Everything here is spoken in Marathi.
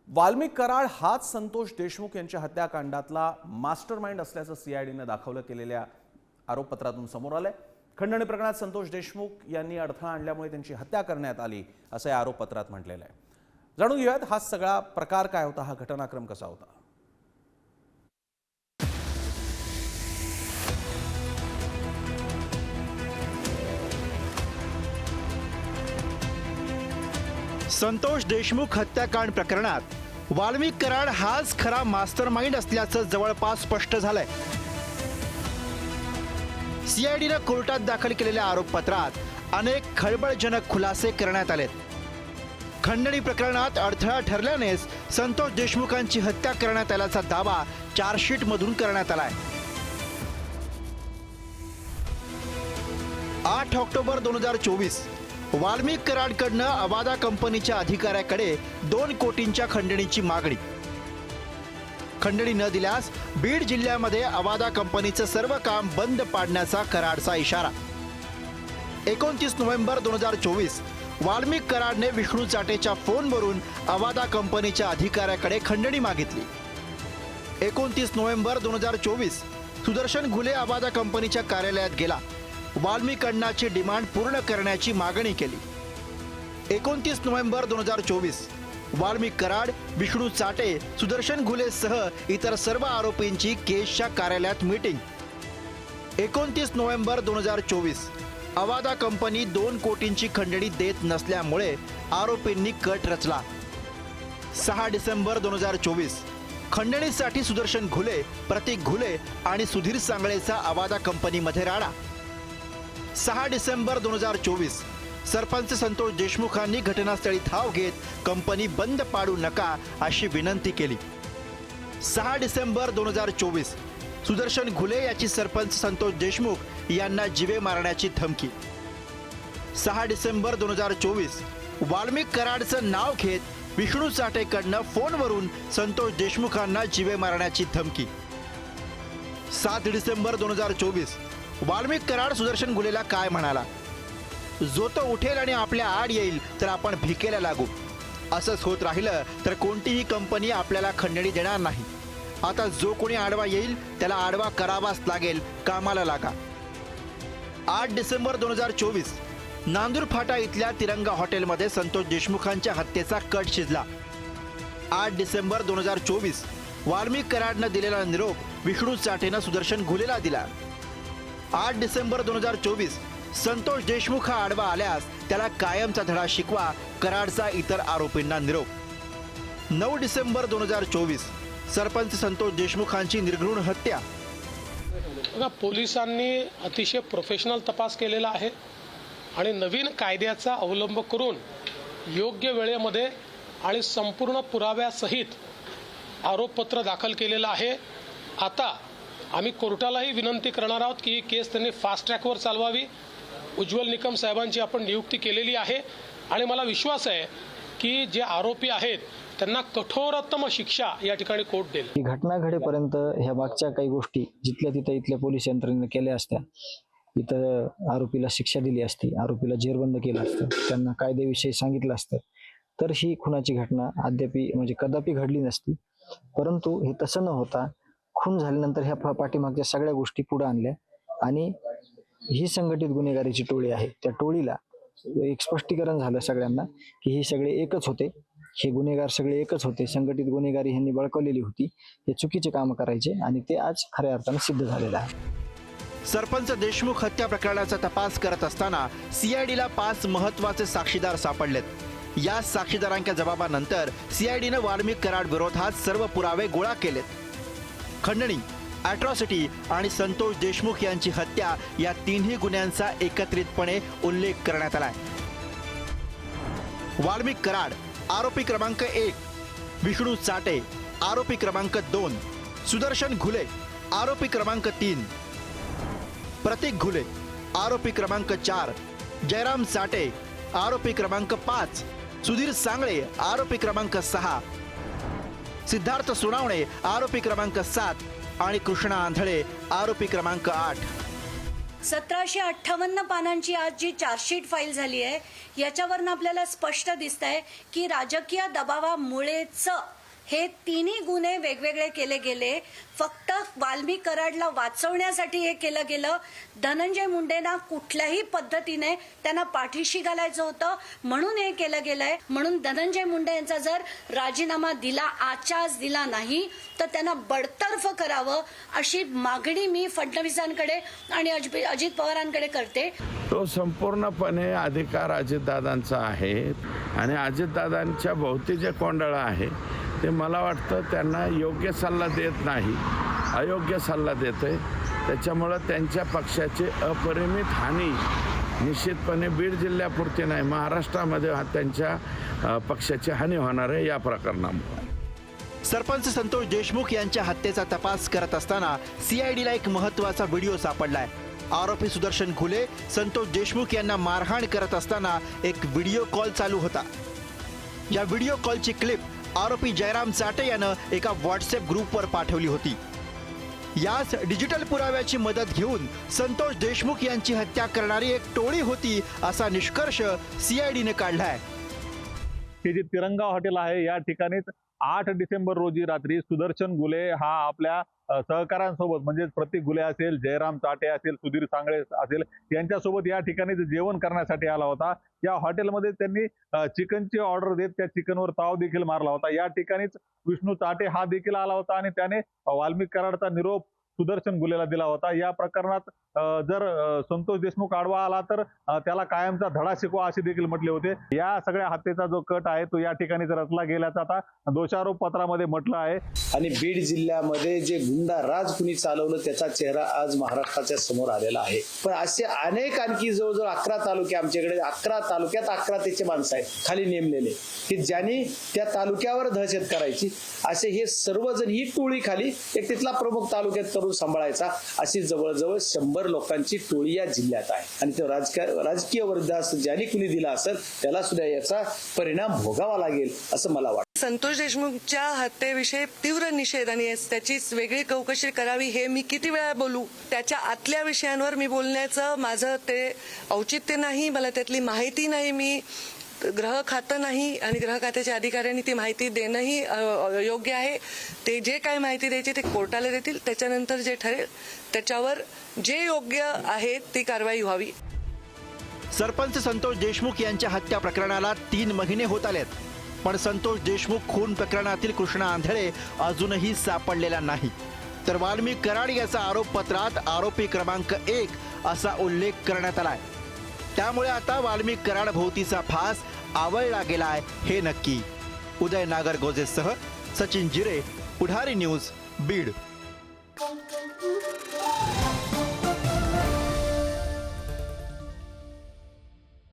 वाल्मिक कराड हाच संतोष देशमुख यांच्या हत्याकांडातला मास्टरमाइंड असल्याचं सीआयडीने दाखवलं केलेल्या आरोपपत्रातून समोर आलंय। खंडणी प्रकरणात संतोष देशमुख यांनी अडथळा आणल्यामुळे त्यांची हत्या करण्यात आली असं या आरोपपत्रात म्हटलेलं आहे। जाणून घेऊयात हा सगळा प्रकार काय होता, हा घटनाक्रम कसा होता। संतोष देशमुख हत्याकांड प्रकरणात वाल्मिक कराड हाच खरा मास्टरमाइंड असल्याचं जवळपास स्पष्ट झालंय। सीआयडीने कोर्टात दाखल केलेल्या आरोपपत्रात अनेक खळबळजनक खुलासे करण्यात आलेत। खंडणी प्रकरणात अडथळा ठरल्यानेच संतोष देशमुखांची हत्या करण्यात आल्याचा दावा चार्जशीट मधून करण्यात आलाय। 8 ऑक्टोबर 2024 वाल्मिक कराडकडनं अवादा कंपनीच्या अधिकाऱ्याकडे 2 कोटींच्या खंडणीची मागणी। खंडणी न दिल्यास बीड जिल्ह्यामध्ये अवादा कंपनीचं सर्व काम बंद पाडण्याचा कराडचा इशारा। 29 नोव्हेंबर 2024 वाल्मिक कराडने विष्णू चाटेच्या फोनवरून अवादा कंपनीच्या अधिकाऱ्याकडे खंडणी मागितली। 29 नोव्हेंबर 2024 सुदर्शन घुले अवादा कंपनीच्या कार्यालयात गेला। वाल्मिक अण्णाची डिमांड पूर्ण करण्याची मागणी केली। 29 नोव्हेंबर 2024 वाल्मिक कराड, विष्णू चाटे, सुदर्शन घुलेसह इतर सर्व आरोपींची केसच्या कार्यालयात मीटिंग। 29 नोव्हेंबर 2024 अवादा कंपनी 2 कोटींची खंडणी देत नसल्यामुळे आरोपींनी कट रचला। 6 डिसेंबर 2024 खंडणीसाठी सुदर्शन घुले, प्रतीक घुले आणि सुधीर सांगळेचा अवादा कंपनीमध्ये राडा। 6 डिसेंबर 2024 सरपंच संतोष देशमुखांनी घटनास्थळी धाव घेत कंपनी बंद पाडू नका अशी विनंती केली। 6 डिसेंबर 2024 सुदर्शन घुले याची सरपंच संतोष देशमुख यांना जीवे मारण्याची धमकी। 6 डिसेंबर 2024 वाल्मिक कराडचं नाव घेत विष्णू चाटेकडनं फोनवरून संतोष देशमुखांना जीवे मारण्याची धमकी। 7 डिसेंबर 2024 वाल्मिक कराड सुदर्शन घुलेला काय म्हणाला, जो तो उठेल आणि आपल्या आड येईल तर आपण भिकेला लागू। असंच होत राहिलं तर कोणतीही कंपनी आपल्याला खंडणी देणार नाही। आता जो कोणी आडवा येईल त्याला आडवा करावाच लागेल, कामाला लागा। 8 डिसेंबर 2024 नांदूर फाटा इथल्या तिरंगा हॉटेलमध्ये संतोष देशमुखांच्या हत्येचा कट शिजला। 8 डिसेंबर 2024 वाल्मिक कराडनं दिलेला निरोप विष्णू चाटेनं सुदर्शन घुलेला दिला। 8 डिसेंबर 2024 संतोष देशमुख हा आडवा आल्यास त्याला कायमचा धडा शिकवा, कराडचा इतर आरोपींना निरोप। 9 डिसेंबर 2024 सरपंच संतोष देशमुखांची निर्घृण हत्या। पोलिसांनी अतिशय प्रोफेशनल तपास केलेला आहे आणि नवीन कायद्याचा अवलंब करून योग्य वेळेमध्ये आणि संपूर्ण पुराव्यासहित आरोपपत्र दाखल केलेलं आहे। आता आम्ही कोर्टालाही विनंती करणार आहोत की ही केस त्यांनी फास्ट ट्रॅकवर चालवावी। उज्ज्वल निकम साहेबांची आपण नियुक्ती केलेली आहे आणि मला विश्वास आहे की जे आरोपी आहेत त्यांना कठोरतम शिक्षा या ठिकाणी कोर्ट देईल। ही घटना घडेपर्यंत ह्या मागच्या काही गोष्टी जिथल्या तिथं इथल्या पोलीस यंत्रणेने केल्या असत्या, इथं आरोपीला शिक्षा दिली असती, आरोपीला जेरबंद केलं असतं, त्यांना कायद्याविषयी सांगितलं असतं, तर ही खुनाची घटना अद्यापि म्हणजे कदापि घडली नसती। परंतु हे तसं न होता खून झाल्यानंतर ह्या पाठीमागच्या सगळ्या गोष्टी पुढे आणल्या आणि ही संघटित गुन्हेगारीची टोळी आहे, त्या टोळीला एक स्पष्टीकरण झालं सगळ्यांना की हे सगळे एकच होते, हे गुन्हेगार सगळे एकच होते, संघटित गुन्हेगारी ह्यांनी बळकवलेली होती, हे चुकीचे काम करायचे आणि ते आज खऱ्या अर्थाने सिद्ध झालेलं आहे। सरपंच देशमुख हत्या प्रकरणाचा तपास करत असताना सीआयडीला 5 महत्त्वाचे साक्षीदार सापडलेत। या साक्षीदारांच्या जबाबानंतर सीआयडीने वाल्मिक कराड विरोधात सर्व पुरावे गोळा केलेत। खंडणी, अॅट्रॉसिटी आणि संतोष देशमुख यांची हत्या या तिन्ही गुन्ह्यांचा एकत्रितपणे उल्लेख करण्यात आलाय। वाल्मिक कराड आरोपी क्रमांक 1, विष्णू चाटे आरोपी क्रमांक 2, सुदर्शन घुले आरोपी क्रमांक 3, प्रतीक घुले आरोपी क्रमांक 4, जयराम चाटे आरोपी क्रमांक 5, सुधीर सांगळे आरोपी क्रमांक 6, सिद्धार्थ सुनावणे आरोपी क्रमांक 7 आणि कृष्णा आंधळे आरोपी क्रमांक 8। 1758 पानांची आज जी चार्जशीट फाईल झाली आहे याच्यावरनं आपल्याला स्पष्ट दिसत आहे की राजकीय दबावामुळेच हे तिन्ही गुन्हे वेगवेगळे केले गेले. फक्त वाल्मिक कराडला वाचवण्यासाठी हे केलं गेलं. धनंजय मुंडेंना कुठल्याही पद्धतीने त्यांना पाठीशी घालायचं होतं म्हणून हे केलं गेलंय. म्हणून धनंजय मुंडे यांचा जर राजीनामा दिला, आचास दिला नाही तर त्यांना बडतर्फ करावं अशी मागणी मी फडणवीसांकडे आणि अजित पवारांकडे करते. तो संपूर्णपणे अधिकार अजितदादांचा आहे आणि अजितदादांच्या भोवती जे कोंडाळं आहे ते मला वाटतं त्यांना योग्य सल्ला देत नाही, अयोग्य सल्ला देतोय. त्याच्यामुळं त्यांच्या पक्षाची अपरिमित हानी निश्चितपणे बीड जिल्ह्यापुरती नाही, महाराष्ट्रामध्ये त्यांच्या पक्षाची हानी होणार आहे या प्रकरणामुळे. सरपंच संतोष देशमुख यांच्या हत्येचा तपास करत असताना CIDला एक महत्त्वाचा व्हिडिओ सापडलाय. आरोपी सुदर्शन घुले संतोष देशमुख यांना मारहाण करत असताना एक व्हिडिओ कॉल चालू होता. या व्हिडिओ कॉलची क्लिप आरोपी जयराम चाटे यानं एका व्हॉट्सअप ग्रुपवर पाठवली होती. याच डिजिटल पुराव्याची मदत घेऊन संतोष देशमुख यांची हत्या करणारी एक टोळी होती असा निष्कर्ष CIDने काढलाय. हे जे तिरंगा हॉटेल आहे या ठिकाणीच 8 डिसेंबर रोजी रात्री सुदर्शन घुले हा आपल्या सहकाऱ्यांसोबत म्हणजे प्रतीक घुले असेल, जयराम चाटे असेल, सुधीर सांगळे असेल यांच्यासोबत या ठिकाणी जेवण करण्यासाठी आला होता. या हॉटेलमध्ये त्यांनी चिकनची ऑर्डर देत त्या चिकनवर ताव देखील मारला होता. या ठिकाणीच विष्णू चाटे हा देखील आला होता आणि त्याने वाल्मिक कराडचा निरोप सुदर्शन घुलेला दिला होता. या प्रकरणात जर संतोष देशमुख आडवा आला तर त्याला कायमचा धडा शिकवा असे देखील म्हटले होते. या सगळ्या हत्येचा जो कट आहे तो या ठिकाणी रचला गेल्याचा आता दोषारोप पत्रामध्ये म्हटलं आहे. आणि बीड जिल्ह्यामध्ये जे गुंडा राज कुणी चालवलं त्याचा चेहरा आज महाराष्ट्राच्या समोर आलेला आहे. पण असे अनेक आणखी जवळजवळ 11 तालुके आमच्याकडे 11 तालुक्यात 11 त्याचे माणसं आहेत खाली नेमलेले की ज्यांनी त्या तालुक्यावर दहशत करायची. असे हे सर्वजण ही टोळी खाली एक तिथला प्रमुख तालुक्यात करून सांभाळायचा अशी जवळजवळ 100 लोकांची टोळी या जिल्ह्यात आहे. आणि तो राजकीय वरदास्त ज्यांनी कुणी दिला असेल त्याला सुद्धा याचा परिणाम भोगावा लागेल असं मला वाटतं. संतोष देशमुखच्या हत्येविषयी तीव्र निषेध आणि त्याची वेगळी चौकशी करावी हे मी किती वेळा बोलू. त्याच्या आतल्या विषयांवर मी बोलण्याचं माझं ते औचित्य नाही, मला त्यातली माहिती नाही. मी गृह खातं नाही आणि गृह खात्याच्या अधिकाऱ्यांनी ती माहिती देणंही योग्य आहे. ते जे काय माहिती द्यायची ते कोर्टाला देतील, त्याच्यानंतर जे ठरेल त्याच्यावर जे योग्य आहे ती कारवाई व्हावी. सरपंच संतोष देशमुख यांच्या हत्या प्रकरणाला 3 महिने होत आलेत, पण संतोष देशमुख खून प्रकरणातील कृष्णा आंधळे अजूनही सापडलेला नाही. तर वाल्मिक कराड याचा आरोपपत्रात आरोपी क्रमांक 1 असा उल्लेख करण्यात आलाय. त्यामुळे आता वाल्मिक कराड भोवतीचा फास आवळला गेलाय हे नक्की. उदय नागरगोजेसह सचिन जिरे, पुढारी न्यूज, बीड.